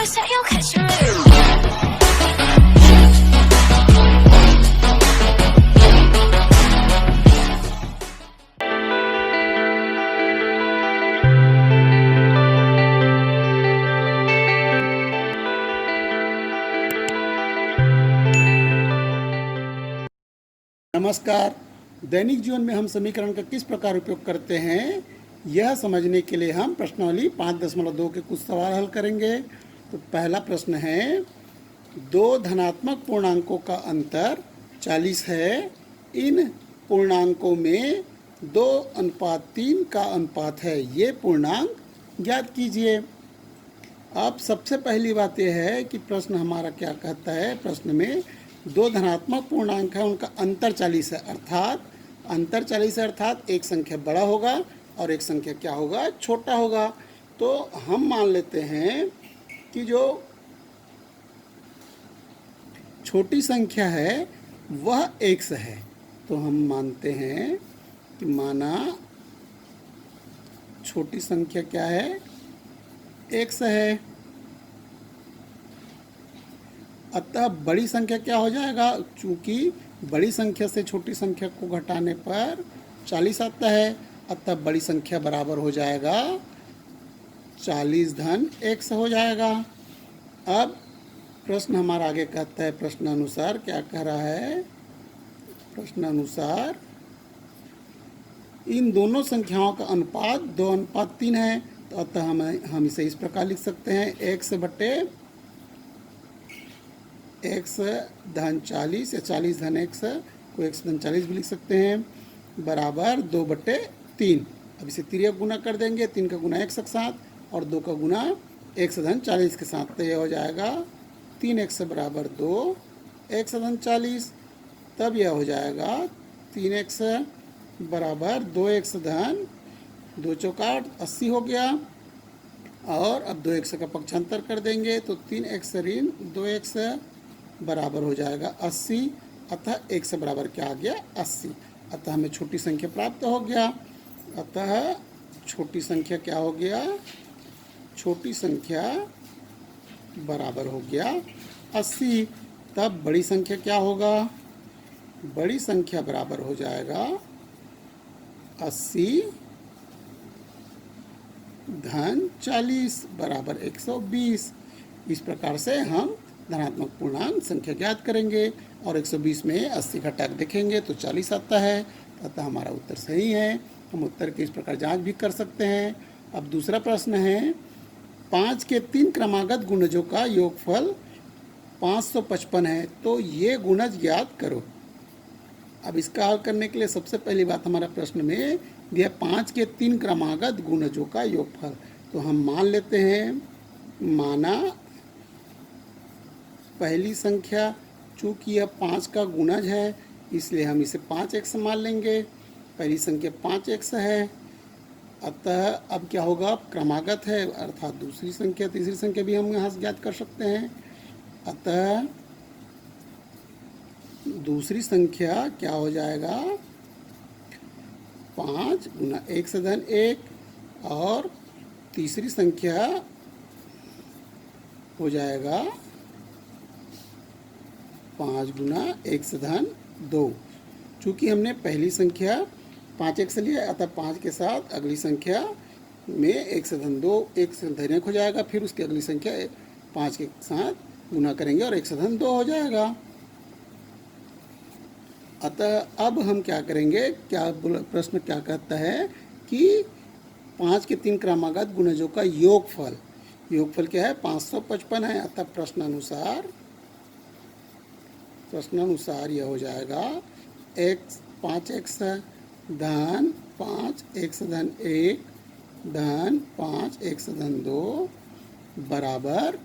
say you'll catch me. नमस्कार। दैनिक जीवन में हम समीकरण का किस प्रकार उपयोग करते हैं, यह समझने के लिए हम प्रश्नावली 5.2 के कुछ सवाल हल करेंगे। तो पहला प्रश्न है, दो धनात्मक पूर्णांकों का अंतर 40 है। इन पूर्णांकों में 2:3 का अनुपात है। ये पूर्णांक ज्ञात कीजिए। अब सबसे पहली बात यह है कि प्रश्न हमारा क्या कहता है। प्रश्न में दो धनात्मक पूर्णांक है, उनका अंतर 40 है, अर्थात अंतर 40 है, अर्थात एक संख्या बड़ा होगा और एक संख्या क्या होगा, छोटा होगा। तो हम मान लेते हैं कि जो छोटी संख्या है वह x है। तो हम मानते हैं कि माना छोटी संख्या क्या है, x है। अतः बड़ी संख्या क्या हो जाएगा, चूंकि बड़ी संख्या से छोटी संख्या को घटाने पर 40 आता है, अतः बड़ी संख्या बराबर हो जाएगा 40 धन x हो जाएगा। अब प्रश्न हमारा आगे कहता है, प्रश्न अनुसार क्या कह रहा है। प्रश्न अनुसार इन दोनों संख्याओं का अनुपात 2:3 है। तो अतः हम इसे इस प्रकार लिख सकते हैं, x बटे x धन 40 या 40 धन x को x धन 40 भी लिख सकते हैं, बराबर 2/3। अब इसे तिर्यक गुना कर देंगे, 3 का गुना x के साथ और 2 का गुना x धन 40 के साथ। तो यह हो जाएगा 3x बराबर 2 x धन 40। तब यह हो जाएगा 3x बराबर 2x धन 2 चौका 80 हो गया। और अब 2x का पक्षांतर कर देंगे तो 3x ऋण 2x बराबर हो जाएगा 80। अतः x बराबर क्या आ गया, 80। अतः हमें छोटी संख्या प्राप्त हो गया। अतः छोटी संख्या क्या हो गया, छोटी संख्या बराबर हो गया 80। तब बड़ी संख्या क्या होगा, बड़ी संख्या बराबर हो जाएगा 80 धन 40 बराबर 120। इस प्रकार से हम धनात्मक पूर्णांक संख्या ज्ञात करेंगे और 120 में 80 घटा देखेंगे तो 40 आता है। अतः हमारा उत्तर सही है। हम उत्तर के इस प्रकार जांच भी कर सकते हैं। अब दूसरा प्रश्न है, 5 के 3 क्रमागत गुणजों का योगफल 555 है, तो ये गुणज ज्ञात करो। अब इसका हल करने के लिए सबसे पहली बात हमारा प्रश्न में दिया 5 के 3 क्रमागत गुणजों का योगफल। तो हम मान लेते हैं, माना पहली संख्या चूँकि यह 5 का गुणज है इसलिए हम इसे 5x मान लेंगे। पहली संख्या 5x है। अतः अब क्या होगा, क्रमागत है अर्थात दूसरी संख्या तीसरी संख्या भी हम यहाँ से ज्ञात कर सकते हैं। अतः दूसरी संख्या क्या हो जाएगा, 5 गुना 1 धन 1 और तीसरी संख्या हो जाएगा 5 गुना 1 धन 2। चूँकि हमने पहली संख्या 5x लिया, अतः 5 के साथ अगली संख्या में 1 धन 2 1 धन 1 हो जाएगा, फिर उसकी अगली संख्या 5 के साथ गुना करेंगे और 1 धन 2 हो जाएगा। अतः अब हम क्या करेंगे, क्या प्रश्न क्या कहता है कि 5 के 3 क्रमागत गुणजों का योगफल, योगफल क्या है 555 है। अतः प्रश्नानुसार यह हो जाएगा 5x धन 5 1 धन 1 धन 5 1 धन 2 बराबर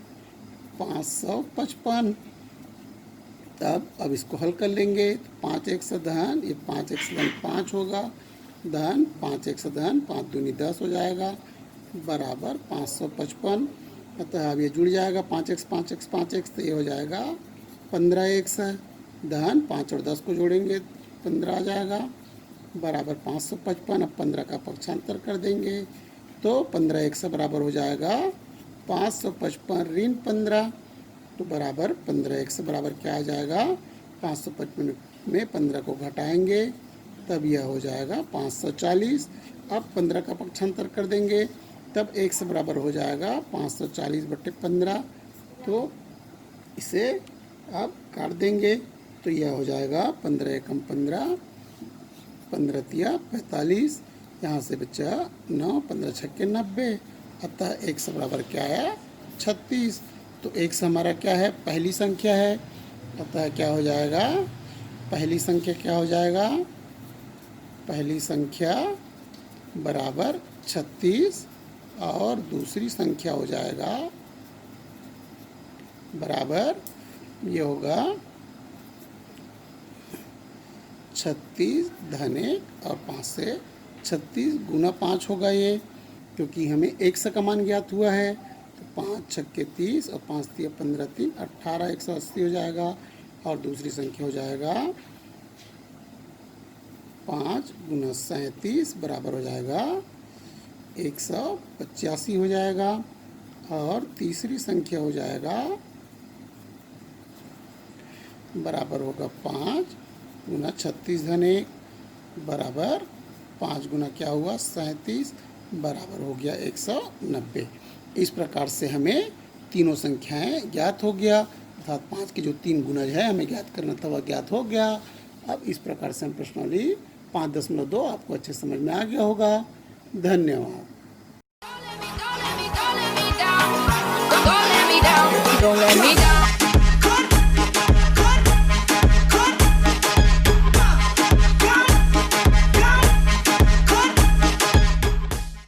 555। तब अब इसको हल कर लेंगे, 5x धन ये 5x धन 5 होगा, धन 5x धन 5 दूनी 10 हो जाएगा बराबर 555। अतः अब ये जुड़ जाएगा 5x 5x 5x, तो ये हो जाएगा 15x धन 5 और 10 को जोड़ेंगे 15 आ जाएगा बराबर 555। अब 15 का पक्षांतर कर देंगे तो 15x बराबर हो जाएगा 555 ऋण 15 तो बराबर 15x बराबर क्या आ जाएगा, 555 में 15 को घटाएंगे तब यह हो जाएगा 540। अब 15 का पक्षांतर कर देंगे तब x बराबर हो जाएगा 540/15। तो इसे अब काट देंगे तो यह हो जाएगा 15 एकम 15, 15 तिया 45, यहाँ से बचा 9, 15 छक्के 90। अतः x बराबर क्या है, 36। तो x हमारा क्या है, पहली संख्या है। अतः क्या हो जाएगा, पहली संख्या क्या हो जाएगा, पहली संख्या बराबर 36 और दूसरी संख्या हो जाएगा बराबर, ये होगा 36 धन 1 और 5 से 36 गुना 5 होगा ये, क्योंकि हमें x का मान ज्ञात हुआ है। तो 5 छक्के 30 और 5 तिया 15, 3 18, 180 हो जाएगा। और दूसरी संख्या हो जाएगा 5 गुना 37 बराबर हो जाएगा 185 हो जाएगा। और तीसरी संख्या हो जाएगा बराबर होगा 5 गुना 36 धन 1 बराबर 5 गुना क्या हुआ 37 बराबर हो गया 190। इस प्रकार से हमें तीनों संख्याएं ज्ञात हो गया, अर्थात 5 के जो 3 गुणज है हमें ज्ञात करना था वह ज्ञात हो गया। अब इस प्रकार से हम प्रश्नावली 5.2 आपको अच्छे समझ में आ गया होगा। धन्यवाद। Don't let me down.